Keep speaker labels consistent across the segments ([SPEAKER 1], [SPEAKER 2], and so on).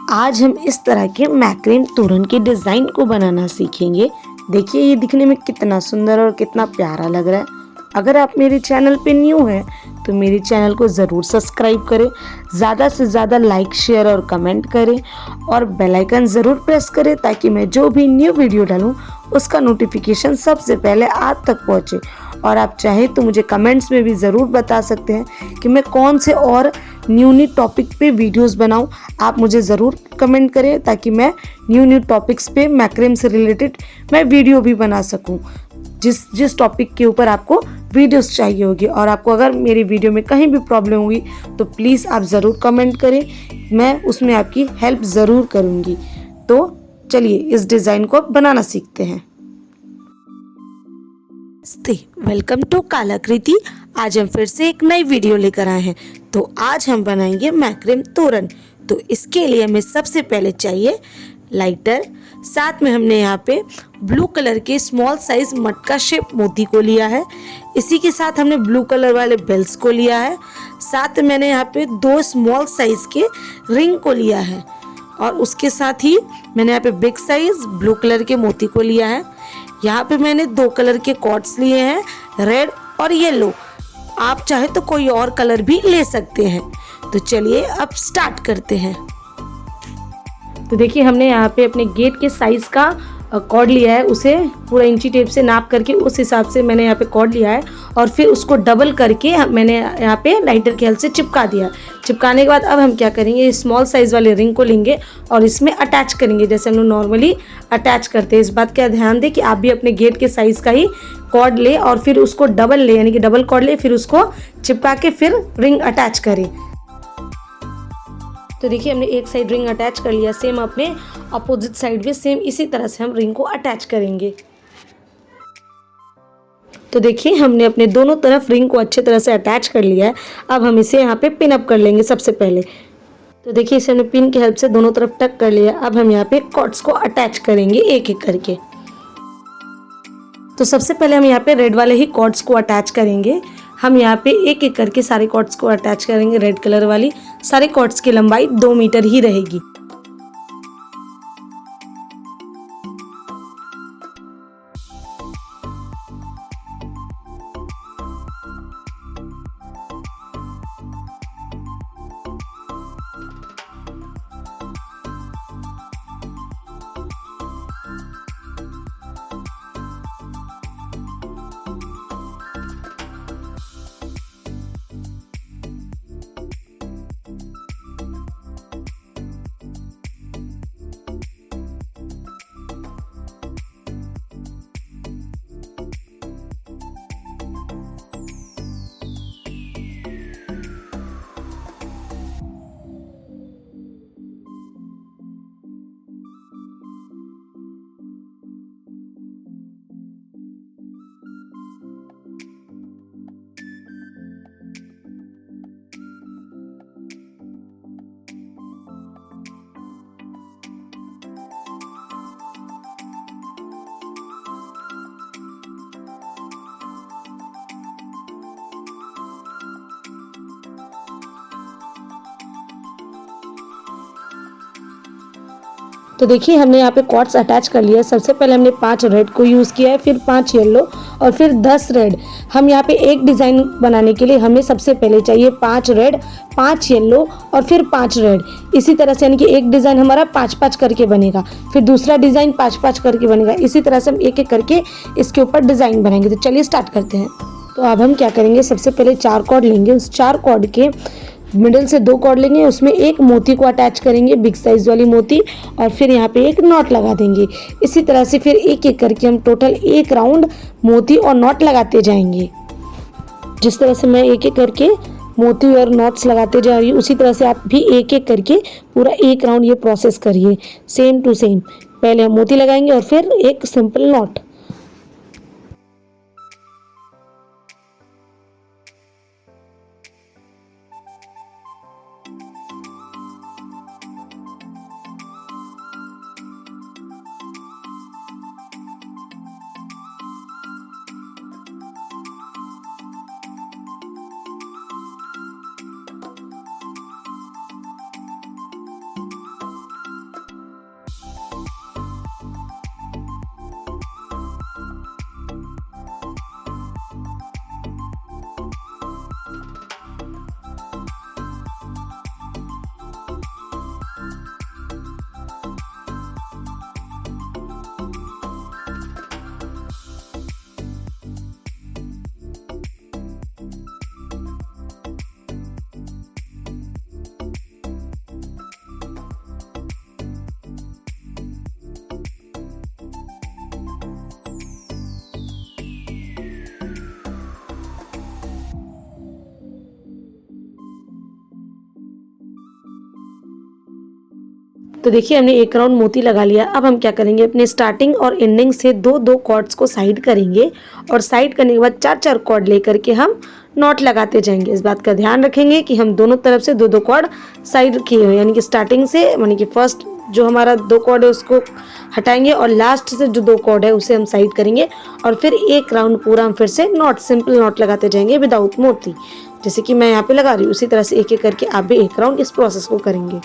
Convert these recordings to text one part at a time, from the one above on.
[SPEAKER 1] आज हम इस तरह के मैक्रेम तोरण के डिज़ाइन को बनाना सीखेंगे। देखिए ये दिखने में कितना सुंदर और कितना प्यारा लग रहा है। अगर आप मेरे चैनल पे न्यू हैं तो मेरे चैनल को ज़रूर सब्सक्राइब करें, ज़्यादा से ज़्यादा लाइक शेयर और कमेंट करें और बेल आइकन ज़रूर प्रेस करें ताकि मैं जो भी न्यू वीडियो डालूँ उसका नोटिफिकेशन सबसे पहले आप तक पहुँचे। और आप चाहें तो मुझे कमेंट्स में भी ज़रूर बता सकते हैं कि मैं कौन से और न्यू टॉपिक पे वीडियोस बनाऊं। आप मुझे ज़रूर कमेंट करें ताकि मैं न्यू टॉपिक्स पे मैक्रेम से रिलेटेड मैं वीडियो भी बना सकूं। जिस टॉपिक के ऊपर आपको वीडियोस चाहिए होगी और आपको अगर मेरी वीडियो में कहीं भी प्रॉब्लम हुई तो प्लीज़ आप ज़रूर कमेंट करें, मैं उसमें आपकी हेल्प ज़रूर करूँगी। तो चलिए इस डिज़ाइन को बनाना सीखते हैं। वेलकम टू कलाकृति। आज हम फिर से एक नई वीडियो लेकर आए हैं। तो आज हम बनाएंगे मैक्रेम तोरण। तो इसके लिए हमें सबसे पहले चाहिए लाइटर, साथ में हमने यहाँ पे ब्लू कलर के स्मॉल साइज मटका शेप मोती को लिया है। इसी के साथ हमने ब्लू कलर वाले बेल्स को लिया है। साथ में मैंने यहाँ पे 2 स्मॉल साइज के रिंग को लिया है और उसके साथ ही मैंने यहाँ पे बिग साइज ब्लू कलर के मोती को लिया है। यहाँ पे मैंने 2 कलर के कॉर्ड्स लिए हैं, रेड और येलो। आप चाहे तो कोई और कलर भी ले सकते हैं। तो चलिए अब स्टार्ट करते हैं। तो देखिए हमने यहाँ पे अपने गेट के साइज का कॉर्ड लिया है, उसे पूरा इंची टेप से नाप करके उस हिसाब से मैंने यहाँ पे कॉर्ड लिया है और फिर उसको डबल करके मैंने यहाँ पे लाइटर के हेल्प से चिपका दिया। चिपकाने के बाद अब हम क्या करेंगे, स्मॉल साइज वाले रिंग को लेंगे और इसमें अटैच करेंगे जैसे हम लोग नॉर्मली अटैच करते हैं। इस बात का ध्यान दें कि आप भी अपने गेट के साइज का ही कॉर्ड ले और फिर उसको डबल ले, यानी कि डबल कॉर्ड ले, फिर उसको चिपका के फिर रिंग अटैच करें। तो देखिए हमने एक साइड रिंग अटैच कर लिया, सेम अपने अपोजिट साइड भी सेम इसी तरह से हम रिंग को अटैच करेंगे। तो देखिए हमने अपने दोनों तरफ रिंग को अच्छे तरह से अटैच कर लिया है। अब हम इसे यहाँ पे पिन अप कर लेंगे सबसे पहले। तो देखिए इसे हमने पिन की हेल्प से दोनों तरफ टक कर लिया। अब हम यहाँ पे कॉर्ड्स को अटैच करेंगे एक एक करके। तो सबसे पहले हम यहाँ पे रेड वाले ही कॉर्ड्स को अटैच करेंगे। हम यहाँ पे एक एक करके सारे कॉर्ड्स को अटैच करेंगे। रेड कलर वाली सारे कॉर्ड्स की लंबाई 2 मीटर ही रहेगी। तो देखिए हमने यहाँ पे कॉर्ड्स अटैच कर लिया है। सबसे पहले हमने 5 रेड को यूज़ किया है, फिर 5 येलो और फिर 10 रेड। हम यहाँ पे एक डिज़ाइन बनाने के लिए हमें सबसे पहले चाहिए 5 रेड, 5 येलो और फिर 5 रेड। इसी तरह से यानी कि एक डिज़ाइन हमारा 5-5 करके बनेगा, फिर दूसरा डिज़ाइन 5-5 करके बनेगा। इसी तरह से हम एक एक करके इसके ऊपर डिज़ाइन बनाएंगे। तो चलिए स्टार्ट करते हैं। तो अब हम क्या करेंगे, सबसे पहले 4 कॉर्ड लेंगे। उस 4 कॉर्ड के मिडिल से 2 कॉर्ड लेंगे, उसमें एक मोती को अटैच करेंगे, बिग साइज वाली मोती, और फिर यहाँ पे एक नॉट लगा देंगे। इसी तरह से फिर एक एक करके हम टोटल 1 राउंड मोती और नॉट लगाते जाएंगे। जिस तरह से मैं एक एक करके मोती और नॉट्स लगाते जा रही हूँ उसी तरह से आप भी एक एक करके पूरा 1 राउंड ये प्रोसेस करिए, सेम टू सेम। पहले हम मोती लगाएंगे और फिर एक सिंपल नॉट। तो देखिए हमने एक राउंड मोती लगा लिया। अब हम क्या करेंगे, अपने स्टार्टिंग और एंडिंग से दो दो कॉर्ड्स को साइड करेंगे और साइड करने के बाद चार चार कॉर्ड लेकर के हम नॉट लगाते जाएंगे। इस बात का ध्यान रखेंगे कि हम दोनों तरफ से दो दो कॉर्ड साइड किए हुए, यानी कि स्टार्टिंग से, यानी कि फर्स्ट जो हमारा दो कॉर्ड है उसको हटाएंगे और लास्ट से जो दो कॉर्ड है उसे हम साइड करेंगे और फिर एक राउंड पूरा हम फिर से नॉट, सिंपल नॉट लगाते जाएंगे विदाउट मोती। जैसे कि मैं यहाँ पे लगा रही हूँ, उसी तरह से एक एक करके आप भी एक राउंड इस प्रोसेस को करेंगे।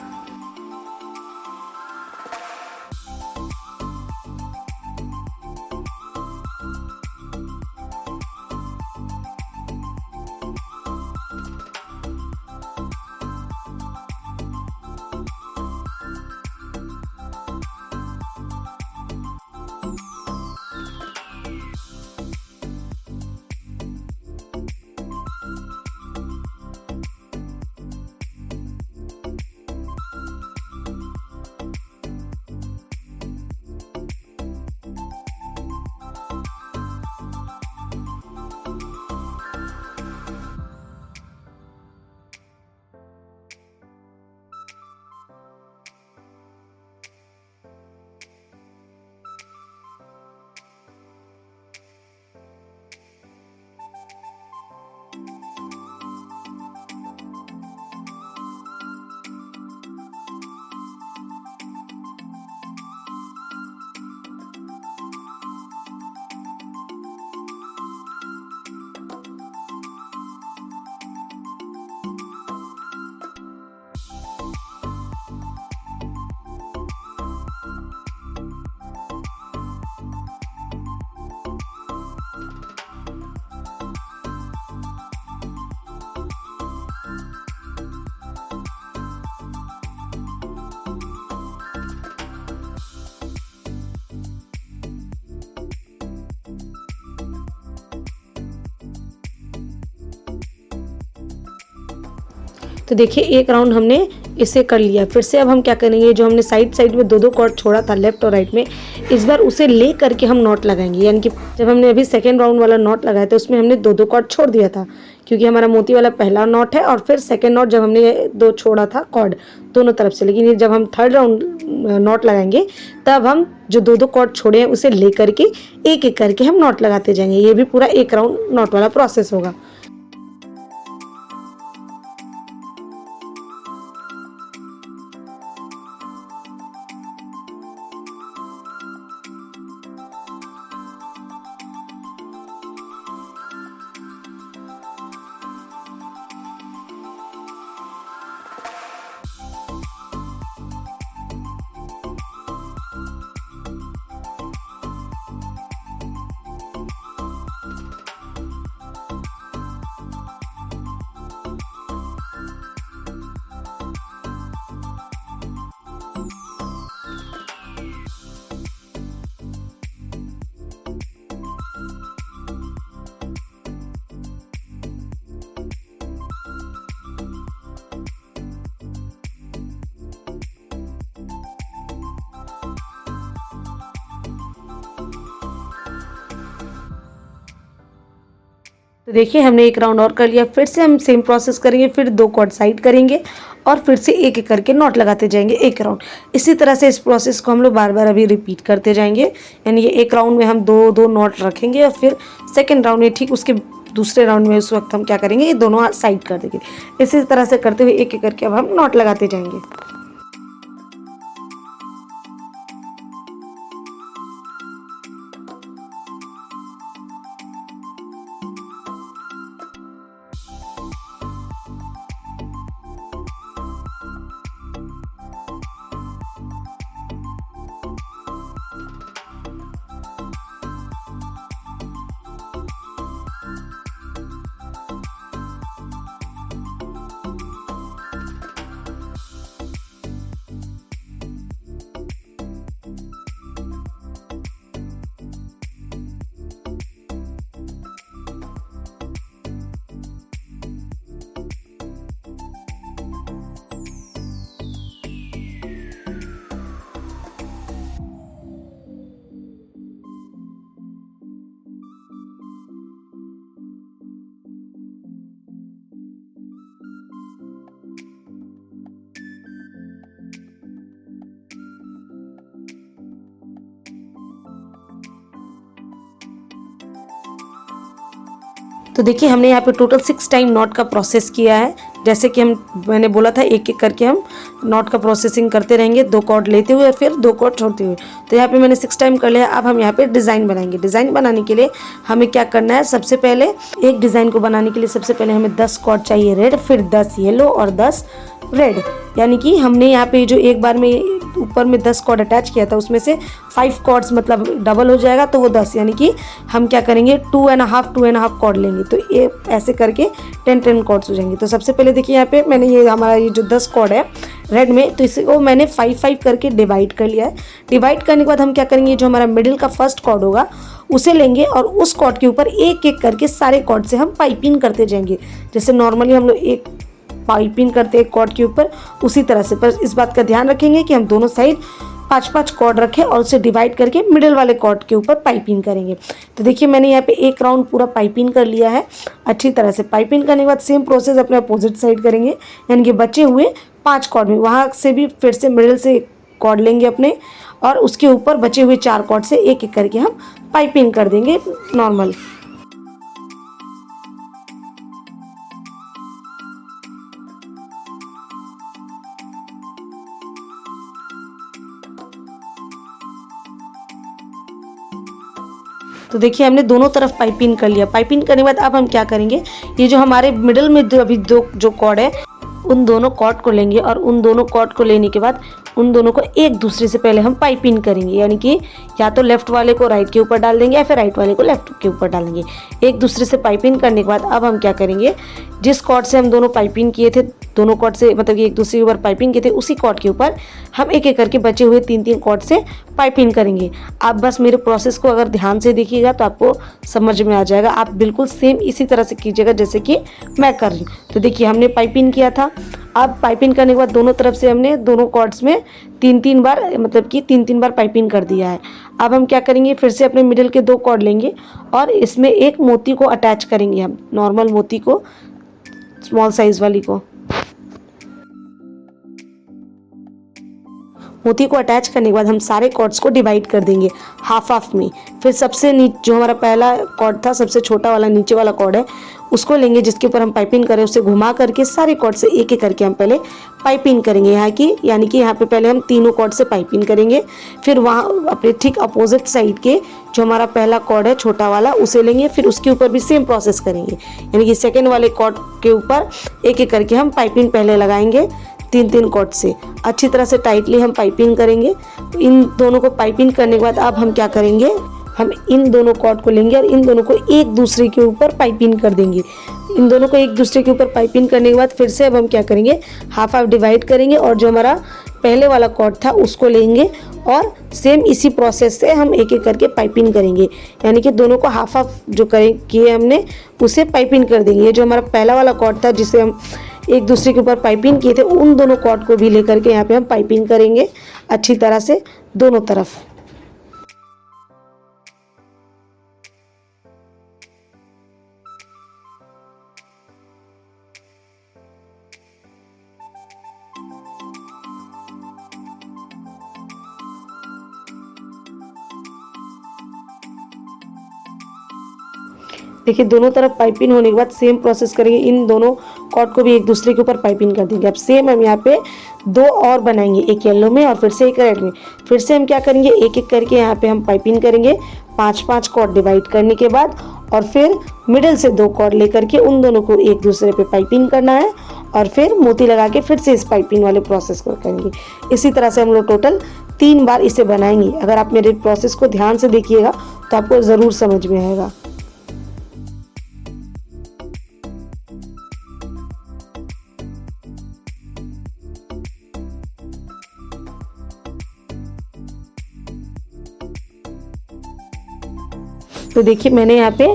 [SPEAKER 1] तो देखिए एक राउंड हमने इसे कर लिया। फिर से अब हम क्या करेंगे, जो हमने साइड साइड में दो दो कॉर्ड छोड़ा था लेफ्ट और राइट में, इस बार उसे ले करके हम नॉट लगाएंगे। यानी कि जब हमने अभी सेकेंड राउंड वाला नॉट लगाया था उसमें हमने दो दो कॉर्ड छोड़ दिया था, क्योंकि हमारा मोती वाला पहला नॉट है और फिर सेकेंड नॉट जब हमने दो छोड़ा था कॉर्ड दोनों तरफ से। लेकिन जब हम थर्ड राउंड नॉट लगाएंगे तब हम जो दो दो कॉर्ड छोड़े हैं उसे ले करके एक एक करके हम नॉट लगाते जाएंगे। ये भी पूरा एक राउंड नॉट वाला प्रोसेस होगा। तो देखिए हमने एक राउंड और कर लिया। फिर से हम सेम प्रोसेस करेंगे, फिर दो कॉर्ड साइड करेंगे और फिर से एक एक करके नॉट लगाते जाएंगे एक राउंड। इसी तरह से इस प्रोसेस को हम लोग बार बार अभी रिपीट करते जाएंगे। यानी ये एक राउंड में हम दो दो नॉट रखेंगे और फिर सेकेंड राउंड में ठीक उसके दूसरे राउंड में उस वक्त हम क्या करेंगे, ये दोनों साइड कर देंगे। इसी तरह से करते हुए एक एक करके अब हम नॉट लगाते जाएंगे। तो देखिए हमने यहाँ पे टोटल 6 टाइम नॉट का प्रोसेस किया है। जैसे कि मैंने बोला था एक एक करके हम नॉट का प्रोसेसिंग करते रहेंगे, 2 कॉर्ड लेते हुए फिर 2 कॉर्ड छोड़ते हुए। तो यहाँ पे मैंने 6 टाइम कर लिया। अब हम यहाँ पे डिज़ाइन बनाएंगे। डिज़ाइन बनाने के लिए हमें क्या करना है, सबसे पहले एक डिज़ाइन को बनाने के लिए सबसे पहले हमें 10 कॉर्ड चाहिए रेड, फिर 10 येलो और 10 रेड। यानी कि हमने यहाँ पे जो एक बार में ऊपर में 10 कॉर्ड अटैच किया था उसमें से 5 कॉर्ड्स मतलब डबल हो जाएगा तो वो 10, यानी कि हम क्या करेंगे 2.5 कॉर्ड लेंगे। तो ये ऐसे करके 10 कॉर्ड्स हो जाएंगे। तो सबसे पहले देखिए यहाँ पे मैंने ये हमारा ये जो 10 कॉर्ड है रेड में, तो इसको मैंने 5 करके डिवाइड कर लिया है। डिवाइड करने के बाद हम क्या करेंगे, जो हमारा मिडिल का फर्स्ट कॉर्ड होगा उसे लेंगे और उस कॉर्ड के ऊपर एक एक करके सारे कॉर्ड से हम पाइपिंग करते जाएंगे। जैसे नॉर्मली हम लोग एक पाइपिंग करते हैं कॉर्ड के ऊपर, उसी तरह से। पर इस बात का ध्यान रखेंगे कि हम दोनों साइड 5 कॉर्ड रखें और उसे डिवाइड करके मिडिल वाले कॉर्ड के ऊपर पाइपिंग करेंगे। तो देखिए मैंने यहाँ पे एक राउंड पूरा पाइपिंग कर लिया है अच्छी तरह से। पाइपिंग करने के बाद सेम प्रोसेस अपने अपोजिट साइड करेंगे, यानी कि बचे हुए 5 कॉर्ड में वहाँ से भी फिर से मिडिल से कॉर्ड लेंगे अपने और उसके ऊपर बचे हुए 4 कॉर्ड से एक एक करके हम पाइपिंग कर देंगे नॉर्मल। तो देखिए हमने दोनों तरफ पाइपिंग कर लिया। पाइपिंग करने के बाद अब हम क्या करेंगे, ये जो हमारे मिडिल में अभी 2 जो कॉर्ड है उन दोनों कॉर्ड को लेंगे और उन दोनों कॉर्ड को लेने के बाद उन दोनों को एक दूसरे से पहले हम पाइपिंग करेंगे, यानी कि या तो लेफ्ट वाले को राइट के ऊपर डाल देंगे या फिर राइट वाले को लेफ्ट के ऊपर डालेंगे। एक दूसरे से पाइपिंग करने के बाद अब हम क्या करेंगे, जिस कॉर्ड से हम दोनों पाइपिंग किए थे, दोनों कॉर्ड से मतलब कि एक दूसरे के ऊपर पाइपिंग किए थे, उसी कॉर्ड के ऊपर हम एक एक करके बचे हुए 3 कॉर्ड से पाइपिंग करेंगे। आप बस मेरे प्रोसेस को अगर ध्यान से देखिएगा तो आपको समझ में आ जाएगा। आप बिल्कुल सेम इसी तरह से कीजिएगा जैसे कि मैं कर रही हूँ। तो देखिए हमने पाइपिंग किया था। अब पाइपिंग करने के बाद दोनों तरफ से हमने दोनों कॉर्ड्स में 3 बार मतलब कि 3 बार पाइपिंग कर दिया है। अब हम क्या करेंगे, फिर से अपने मिडिल के 2 कॉर्ड लेंगे और इसमें एक मोती को अटैच करेंगे, हम नॉर्मल मोती को, स्मॉल साइज वाली को। मोती को अटैच करने के बाद हम सारे कॉर्ड्स को डिवाइड कर देंगे हाफ हाफ में। फिर सबसे नीचे जो हमारा पहला कॉर्ड था, सबसे छोटा वाला नीचे वाला कॉर्ड है, उसको लेंगे जिसके ऊपर हम पाइपिंग करें, उसे घुमा करके सारे कॉर्ड से एक एक करके हम पहले पाइपिंग करेंगे यहाँ की, यानी कि यहाँ पे पहले हम तीनों कॉर्ड से पाइपिंग करेंगे। फिर वहाँ अपने ठीक अपोजिट साइड के जो हमारा पहला कॉर्ड है छोटा वाला उसे लेंगे, फिर उसके ऊपर भी सेम प्रोसेस करेंगे, यानी कि सेकेंड वाले कॉर्ड के ऊपर एक एक करके हम पाइपिंग पहले लगाएंगे 3 कॉर्ड से। अच्छी तरह से टाइटली हम पाइपिंग करेंगे। इन दोनों को पाइपिंग करने के बाद अब हम क्या करेंगे, हम इन दोनों कॉर्ड को लेंगे और इन दोनों को एक दूसरे के ऊपर पाइपिंग कर देंगे। इन दोनों को एक दूसरे के ऊपर पाइपिंग करने के बाद फिर से अब हम क्या करेंगे, हाफ हाफ डिवाइड करेंगे और जो हमारा पहले वाला कॉर्ड था उसको लेंगे और सेम इसी प्रोसेस से हम एक एक करके पाइपिंग करेंगे, यानी कि दोनों को हाफ हाफ जो किए हमने उसे पाइपिंग कर देंगे। ये जो हमारा पहला वाला कॉर्ड था जिसे हम एक दूसरे के ऊपर पाइपिंग किए थे, उन दोनों कॉर्ड को भी लेकर के यहाँ पे हम पाइपिंग करेंगे अच्छी तरह से दोनों तरफ। देखिए दोनों तरफ पाइपिंग होने के बाद सेम प्रोसेस करेंगे, इन दोनों कॉर्ड को भी एक दूसरे के ऊपर पाइपिंग कर देंगे। अब सेम हम यहाँ पे 2 और बनाएंगे, एक येलो में और फिर से एक रेड में। फिर से हम क्या करेंगे, एक एक करके यहाँ पे हम पाइपिंग करेंगे 5 कॉर्ड डिवाइड करने के बाद, और फिर मिडिल से 2 कॉर्ड लेकर के उन दोनों को एक दूसरे पे पाइपिंग करना है और फिर मोती लगा के फिर से इस पाइपिंग वाले प्रोसेस को करेंगे। इसी तरह से हम लोग टोटल 3 बार इसे बनाएंगे। अगर आप मेरे प्रोसेस को ध्यान से देखिएगा तो आपको ज़रूर समझ में आएगा। तो देखिए मैंने यहाँ पे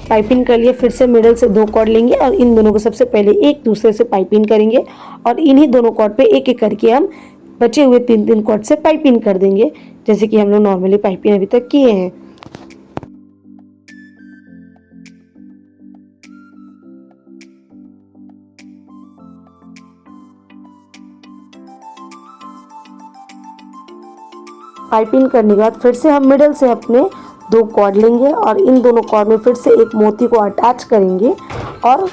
[SPEAKER 1] पाइपिंग कर लिया। फिर से मिडल से 2 कॉर्ड लेंगे और इन दोनों को सबसे पहले एक दूसरे से पाइपिंग करेंगे और इन्हीं दोनों कॉर्ड पे एक एक करके हम बचे हुए 3 कॉर्ड से पाइपिंग कर देंगे, जैसे कि हम लोग नॉर्मली पाइपिंग अभी तक किए हैं। पाइपिंग करने के बाद फिर से हम मिडल से अपने 2 कॉर्ड लेंगे और इन दोनों कॉर्ड में फिर से एक मोती को अटैच करेंगे और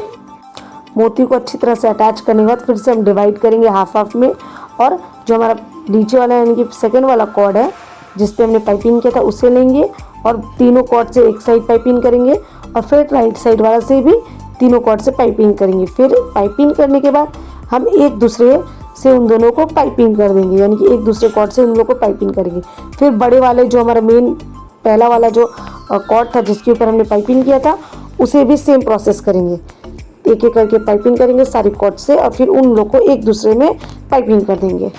[SPEAKER 1] मोती को अच्छी तरह से अटैच करने के बाद फिर से हम डिवाइड करेंगे हाफ हाफ में। और जो हमारा नीचे वाला यानी कि सेकेंड वाला कॉर्ड है जिस पे हमने पाइपिंग किया था उसे लेंगे और तीनों कॉर्ड से एक साइड पाइपिंग करेंगे और फिर राइट साइड वाला से भी तीनों कॉर्ड से पाइपिंग करेंगे। फिर पाइपिंग करने के बाद हम एक दूसरे से उन दोनों को पाइपिंग कर देंगे, यानी कि एक दूसरे कॉर्ड से उन लोगों को पाइपिंग करेंगे। फिर बड़े वाले जो हमारा मेन पहला वाला जो कॉर्ड था जिसके ऊपर हमने पाइपिंग किया था उसे भी सेम प्रोसेस करेंगे, एक एक करके पाइपिंग करेंगे सारे कॉर्ड से और फिर उन लोग को एक दूसरे में पाइपिंग कर देंगे।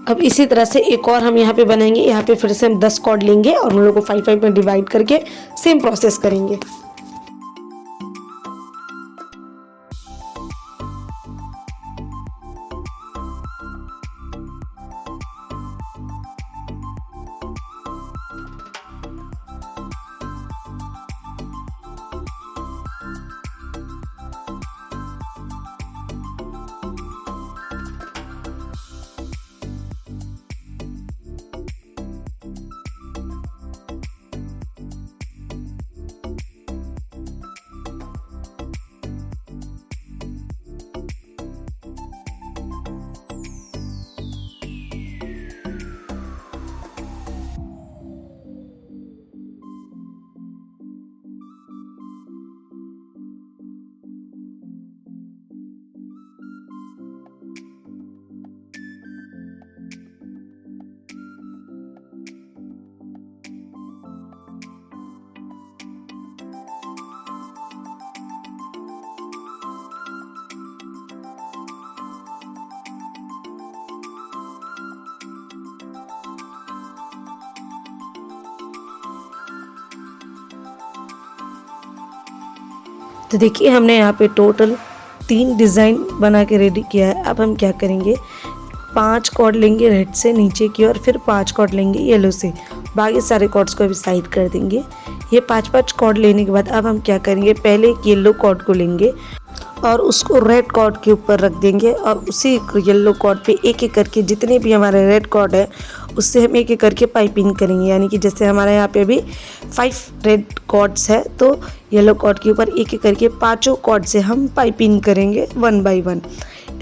[SPEAKER 1] अब इसी तरह से एक और हम यहाँ पे बनाएंगे। यहाँ पे फिर से हम 10 कॉर्ड लेंगे और उन लोगों को 5 में डिवाइड करके सेम प्रोसेस करेंगे। तो देखिए हमने यहाँ पे टोटल 3 डिज़ाइन बना के रेडी किया है। अब हम क्या करेंगे, 5 कॉर्ड लेंगे रेड से नीचे की और फिर 5 कॉर्ड लेंगे येलो से, बाकी सारे कॉर्ड्स को अभी साइड कर देंगे। ये 5-5 कॉर्ड लेने के बाद अब हम क्या करेंगे, पहले एक येलो कॉर्ड को लेंगे और उसको रेड कॉर्ड के ऊपर रख देंगे और उसी येलो कॉर्ड पे एक एक करके जितने भी हमारे रेड कॉर्ड है उससे हम एक एक करके पाइपिंग करेंगे। यानी कि जैसे हमारे यहाँ पे अभी 5 रेड कॉर्ड्स है तो येलो कॉर्ड के ऊपर एक एक करके 5 कॉर्ड से हम पाइपिंग करेंगे 1 बाय 1।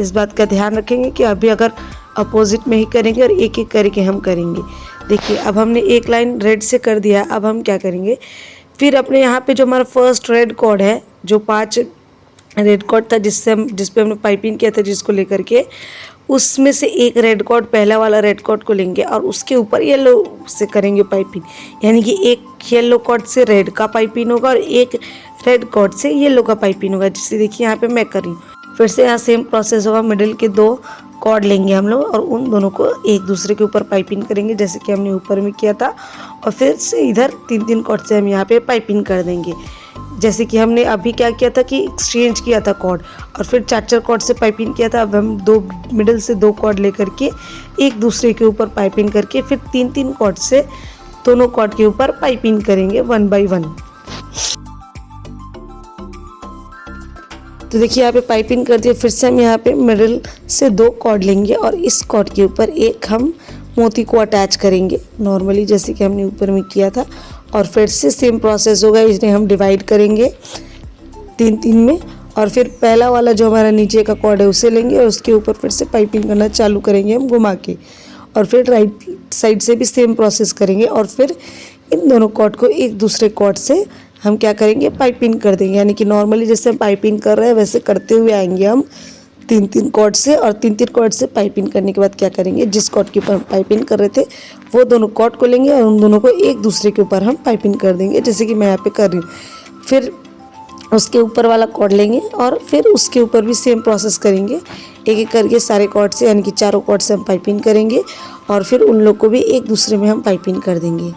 [SPEAKER 1] इस बात का ध्यान रखेंगे कि अभी अगर अपोजिट में ही करेंगे और एक एक करके हम करेंगे। देखिए अब हमने एक लाइन रेड से कर दिया। अब हम क्या करेंगे, फिर अपने यहाँ पे जो हमारा फर्स्ट रेड कॉर्ड है, जो 5 रेड कॉर्ड था जिस पे हमने पाइपिंग किया था जिसको लेकर के, उसमें से एक रेड कॉर्ड, पहला वाला रेड कॉर्ड को लेंगे और उसके ऊपर येलो से करेंगे पाइपिंग। यानी कि एक येलो कॉर्ड से रेड का पाइपिंग होगा और एक रेड कॉर्ड से येलो का पाइपिंग होगा। जिससे देखिए यहाँ पे मैं कर रही हूँ। फिर से यहाँ सेम प्रोसेस होगा, मिडिल के 2 कॉर्ड लेंगे हम लोग और उन दोनों को एक दूसरे के ऊपर पाइपिंग करेंगे जैसे कि हमने ऊपर में किया था। और फिर से इधर 3-3 कॉर्ड से हम यहाँ पे पाइपिंग कर देंगे। जैसे कि हमने अभी क्या किया था कि एक्सचेंज किया था कॉर्ड और फिर 4-4 कॉर्ड से पाइपिंग किया था। अब हम मिडिल से 2 कॉर्ड लेकर के एक दूसरे के ऊपर पाइपिंग करके फिर 3-3 कॉर्ड से दोनों कॉर्ड के ऊपर पाइपिंग करेंगे 1 बाय 1। तो देखिए यहाँ पे पाइपिंग कर दिया। फिर से हम यहाँ पे मिडिल से 2 कॉर्ड लेंगे और इस कॉर्ड के ऊपर एक हम मोती को अटैच करेंगे नॉर्मली जैसे कि हमने ऊपर में किया था। और फिर से सेम प्रोसेस होगा, इसमें हम डिवाइड करेंगे 3-3 में और फिर पहला वाला जो हमारा नीचे का कॉर्ड है उसे लेंगे और उसके ऊपर फिर से पाइपिंग करना चालू करेंगे हम घुमा के। और फिर राइट साइड से भी सेम प्रोसेस करेंगे और फिर इन दोनों कॉर्ड को एक दूसरे कॉर्ड से हम क्या करेंगे, पाइपिंग कर देंगे। यानी कि नॉर्मली जैसे हम पाइपिंग कर रहे हैं वैसे करते हुए आएंगे हम 3-3 कॉर्ड से। और 3-3 कॉर्ड से पाइपिंग करने के बाद क्या करेंगे, जिस कॉर्ड के ऊपर हम पाइपिंग कर रहे थे वो दोनों कॉर्ड को लेंगे और उन दोनों को एक दूसरे के ऊपर हम पाइपिंग कर देंगे जैसे कि मैं यहाँ पे कर रही हूँ। फिर उसके ऊपर वाला कॉर्ड लेंगे और फिर उसके ऊपर भी सेम प्रोसेस करेंगे, एक एक करके सारे कॉर्ड से यानी कि चारों कॉर्ड से हम पाइपिंग करेंगे और फिर उन लोग को भी एक दूसरे में हम पाइपिंग कर देंगे।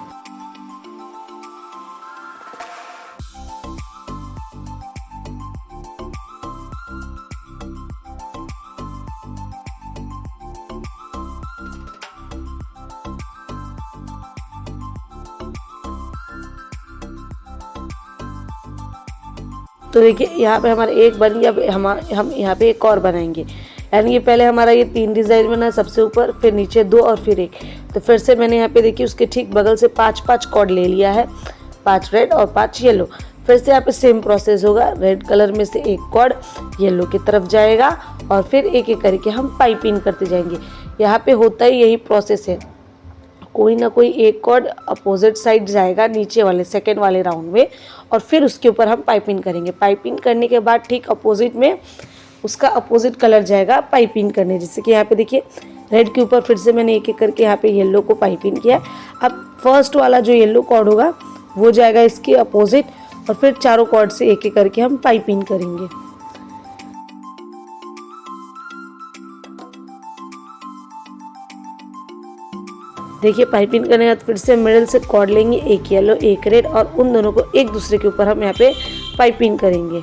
[SPEAKER 1] तो देखिए यहाँ पे हमारा एक बन गया। हम यहाँ पे एक और बनाएंगे, यानी कि पहले हमारा ये 3 डिज़ाइन बना, सबसे ऊपर, फिर नीचे 2 और फिर 1। तो फिर से मैंने यहाँ पे देखिए उसके ठीक बगल से 5-5 कॉर्ड ले लिया है, 5 रेड और 5 येलो। फिर से यहाँ पे सेम प्रोसेस होगा, रेड कलर में से एक कॉर्ड येलो की तरफ जाएगा और फिर एक एक करके हम पाइपिंग करते जाएंगे। यहाँ पे होता ही यही प्रोसेस है, कोई ना कोई एक कॉर्ड अपोजिट साइड जाएगा नीचे वाले सेकेंड वाले राउंड में और फिर उसके ऊपर हम पाइपिंग करेंगे। पाइपिंग करने के बाद ठीक अपोजिट में उसका अपोजिट कलर जाएगा पाइपिंग करने। जैसे कि यहाँ पे देखिए रेड के ऊपर फिर से मैंने एक एक करके यहाँ पे येलो को पाइपिंग किया। अब फर्स्ट वाला जो येलो कॉर्ड होगा वो जाएगा इसके अपोजिट और फिर चारों कॉर्ड से एक एक करके हम पाइपिंग करेंगे। देखिए पाइपिंग करने के बाद फिर से मिडिल से कॉर्ड लेंगे, एक येलो एक रेड, और उन दोनों को एक दूसरे के ऊपर हम यहाँ पे पाइपिंग करेंगे।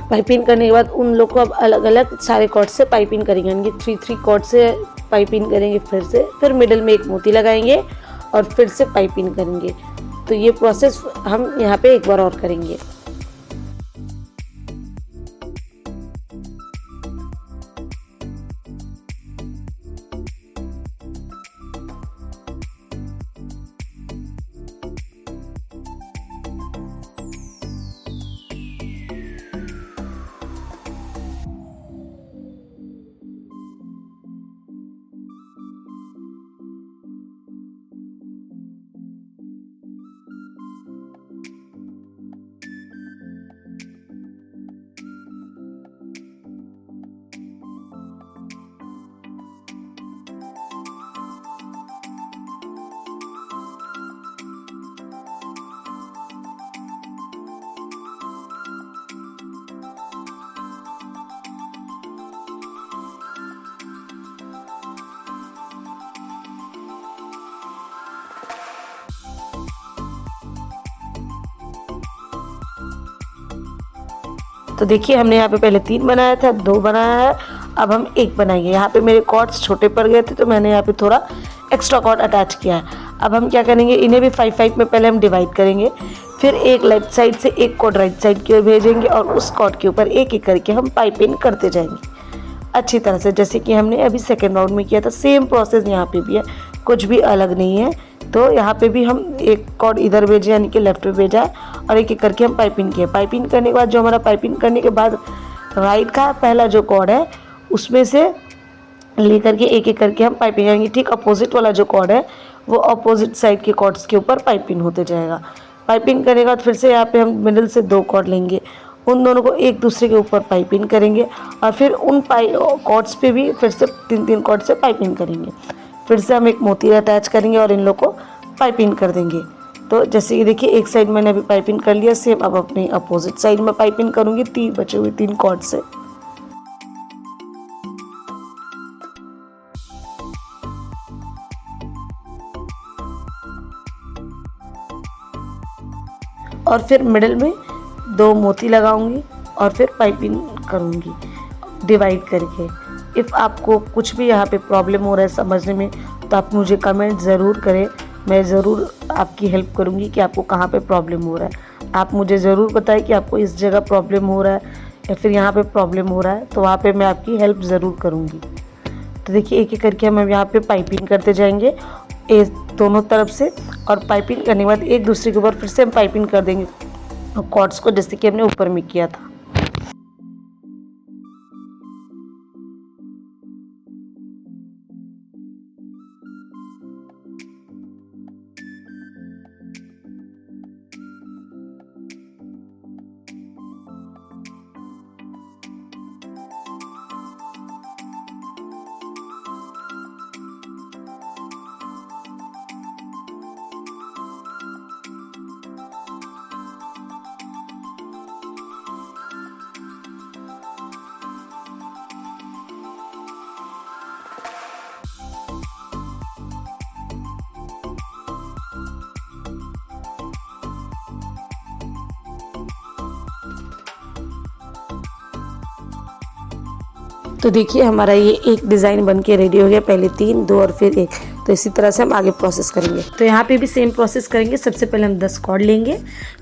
[SPEAKER 1] पाइपिंग करने के बाद उन लोग को अब अलग अलग सारे कॉर्ड से पाइपिंग करेंगे, यानी कि 3-3 कॉर्ड से पाइपिंग करेंगे। फिर मिडिल में एक मोती लगाएंगे और फिर से पाइपिंग करेंगे। तो ये प्रोसेस हम यहाँ पे एक बार और करेंगे। तो देखिए हमने यहाँ पे पहले 3 बनाया था, 2 बनाया है, अब हम 1 बनाएंगे। यहाँ पे मेरे कॉर्ड्स छोटे पड़ गए थे तो मैंने यहाँ पे थोड़ा एक्स्ट्रा कॉर्ड अटैच किया है। अब हम क्या करेंगे, इन्हें भी 5-5 में पहले हम डिवाइड करेंगे, फिर एक लेफ्ट साइड से एक कॉर्ड राइट साइड की ओर भेजेंगे और उस कॉर्ड के ऊपर एक एक करके हम पाइपिंग करते जाएंगे अच्छी तरह से, जैसे कि हमने अभी सेकेंड राउंड में किया था। सेम प्रोसेस यहाँ पे भी है, कुछ भी अलग नहीं है। तो यहाँ पे भी हम एक कॉर्ड इधर भेजे, यानी कि लेफ्ट में भेजा और एक एक करके हम पाइपिंग किए। पाइपिंग करने के बाद जो हमारा पाइपिंग करने के बाद राइट का पहला जो कॉर्ड है उसमें से लेकर के एक एक करके हम पाइपिंग करेंगे। ठीक अपोजिट वाला जो कॉर्ड है वो अपोजिट साइड के कॉर्ड्स के ऊपर पाइपिंग होते जाएगा। पाइपिंग करने के बाद फिर से यहाँ पे हम मिडिल से 2 कॉर्ड लेंगे, उन दोनों को एक दूसरे के ऊपर पाइपिंग करेंगे और फिर उन कॉर्ड्स पे भी फिर से 3-3 कॉर्ड से पाइपिंग करेंगे। फिर से हम एक मोती अटैच करेंगे और इन लोग को पाइपिंग कर देंगे। तो जैसे कि देखिए एक साइड मैंने अभी पाइपिंग कर लिया, सेम अब अपनी अपोजिट साइड में पाइपिंग करूँगी 3 बचे हुए 3 कॉर्ड से। और फिर मिडिल में 2 मोती लगाऊंगी और फिर पाइपिंग करूंगी डिवाइड करके। इफ़ आपको कुछ भी यहाँ पे प्रॉब्लम हो रहा है समझने में तो आप मुझे कमेंट ज़रूर करें, मैं ज़रूर आपकी हेल्प करूँगी कि आपको कहाँ पे प्रॉब्लम हो रहा है। आप मुझे ज़रूर बताएं कि आपको इस जगह प्रॉब्लम हो रहा है या फिर यहाँ पे प्रॉब्लम हो रहा है, तो वहाँ पे मैं आपकी हेल्प ज़रूर करूँगी। तो देखिए एक एक करके हम यहाँ पे पाइपिंग करते जाएंगे दोनों तरफ से, और पाइपिंग करने के बाद एक दूसरे के ऊपर फिर से हम पाइपिंग कर देंगे कॉर्ड्स को, जैसे कि हमने ऊपर में किया था। तो देखिए हमारा ये एक डिज़ाइन बन के रेडी हो गया, पहले 3, 2 और फिर 1। तो इसी तरह से हम आगे प्रोसेस करेंगे। तो यहाँ पे भी सेम प्रोसेस करेंगे। सबसे पहले हम 10 कॉर्ड लेंगे,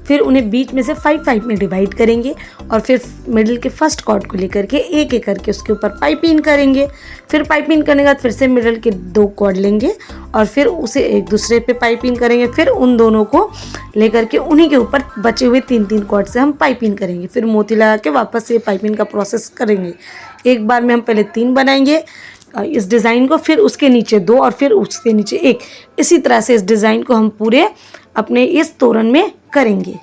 [SPEAKER 1] फिर उन्हें बीच में से 5-5 में डिवाइड करेंगे और फिर मिडिल के फर्स्ट कॉर्ड को लेकर के एक एक करके उसके ऊपर पाइपिंग करेंगे। फिर पाइपिंग करने के बाद फिर से मिडिल के 2 कॉर्ड लेंगे और फिर उसे एक दूसरे पे पाइपिंग करेंगे। फिर उन दोनों को लेकर के उन्हीं के ऊपर बचे हुए 3-3 कॉर्ड से हम पाइपिंग करेंगे। फिर मोती लगा के वापस ये पाइपिंग का प्रोसेस करेंगे। एक बार में हम पहले 3 बनाएंगे इस डिज़ाइन को, फिर उसके नीचे 2 और फिर उसके नीचे 1। इसी तरह से इस डिज़ाइन को हम पूरे अपने इस तोरण में करेंगे।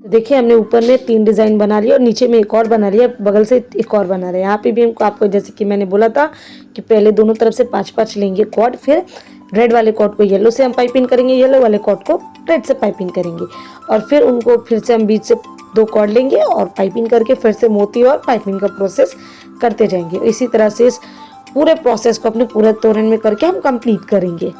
[SPEAKER 1] तो देखिए हमने ऊपर में 3 डिज़ाइन बना लिया और नीचे में एक और बना लिया, बगल से एक और बना रहे हैं। यहाँ पे भी हमको आपको जैसे कि मैंने बोला था कि पहले दोनों तरफ से 5-5 लेंगे कॉर्ड, फिर रेड वाले कॉर्ड को येलो से हम पाइपिंग करेंगे, येलो वाले कॉर्ड को रेड से पाइपिंग करेंगे और फिर उनको फिर से हम बीच से 2 कॉर्ड लेंगे और पाइपिंग करके फिर से मोती और पाइपिंग का प्रोसेस करते जाएंगे। इसी तरह से इस पूरे प्रोसेस को अपने पूरे तोरण में करके हम कंप्लीट करेंगे।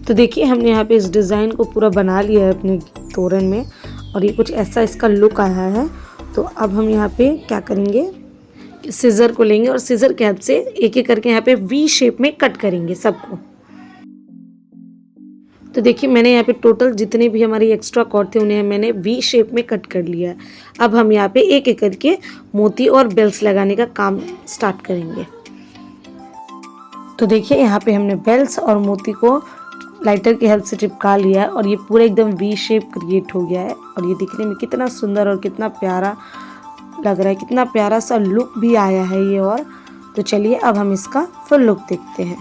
[SPEAKER 1] तो देखिए हमने यहाँ पे इस डिज़ाइन को पूरा बना लिया है अपने तोरण में और ये कुछ ऐसा इसका लुक आया है। तो अब हम यहाँ पे क्या करेंगे, सिज़र को लेंगे और सिज़र की हेल्प से एक एक करके यहाँ पे वी शेप में कट करेंगे सबको। तो देखिए मैंने यहाँ पे टोटल जितने भी हमारी एक्स्ट्रा कॉर्ड थे उन्हें मैंने वी शेप में कट कर लिया है। अब हम यहाँ पे एक एक करके मोती और बेल्स लगाने का काम स्टार्ट करेंगे। तो देखिए यहाँ पे हमने बेल्स और मोती को लाइटर की हेल्प से चिपका लिया है और ये पूरा एकदम वी शेप क्रिएट हो गया है और ये दिखने में कितना सुंदर और कितना प्यारा लग रहा है, कितना प्यारा सा लुक भी आया है ये। और तो चलिए अब हम इसका फुल लुक देखते हैं।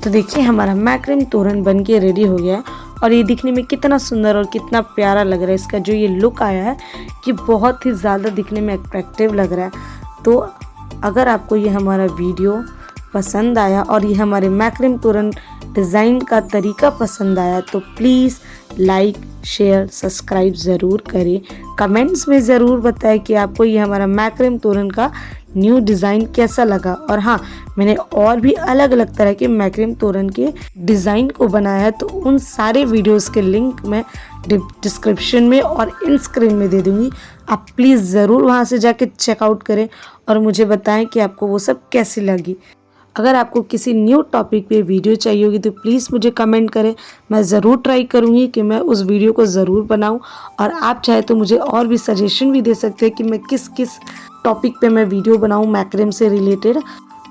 [SPEAKER 1] तो देखिए हमारा मैक्रिम तोरण बन के रेडी हो गया है और ये दिखने में कितना सुंदर और कितना प्यारा लग रहा है। इसका जो ये लुक आया है कि बहुत ही ज़्यादा दिखने में अट्रैक्टिव लग रहा है। तो अगर आपको ये हमारा वीडियो पसंद आया और ये हमारे मैक्रिम तोरण डिज़ाइन का तरीका पसंद आया तो प्लीज़ लाइक शेयर सब्सक्राइब ज़रूर करें। कमेंट्स में ज़रूर बताएं कि आपको ये हमारा मैक्रम तोरण का न्यू डिज़ाइन कैसा लगा। और हाँ, मैंने और भी अलग अलग तरह के मैक्रम तोरण के डिज़ाइन को बनाया है, तो उन सारे वीडियोस के लिंक मैं डिस्क्रिप्शन में और इन स्क्रीन में दे दूँगी। आप प्लीज़ ज़रूर वहाँ से जाके चेकआउट करें और मुझे बताएं कि आपको वो सब कैसी लगी। अगर आपको किसी न्यू टॉपिक पे वीडियो चाहिए होगी तो प्लीज़ मुझे कमेंट करें। मैं ज़रूर ट्राई करूँगी कि मैं उस वीडियो को ज़रूर बनाऊँ। और आप चाहे तो मुझे और भी सजेशन भी दे सकते हैं कि मैं किस किस टॉपिक पे मैं वीडियो बनाऊँ मैक्रम से रिलेटेड।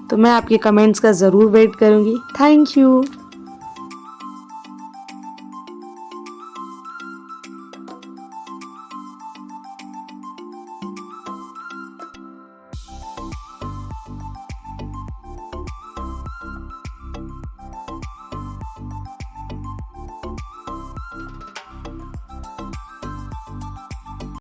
[SPEAKER 1] तो मैं आपके कमेंट्स का ज़रूर वेट करूँगी। Thank you.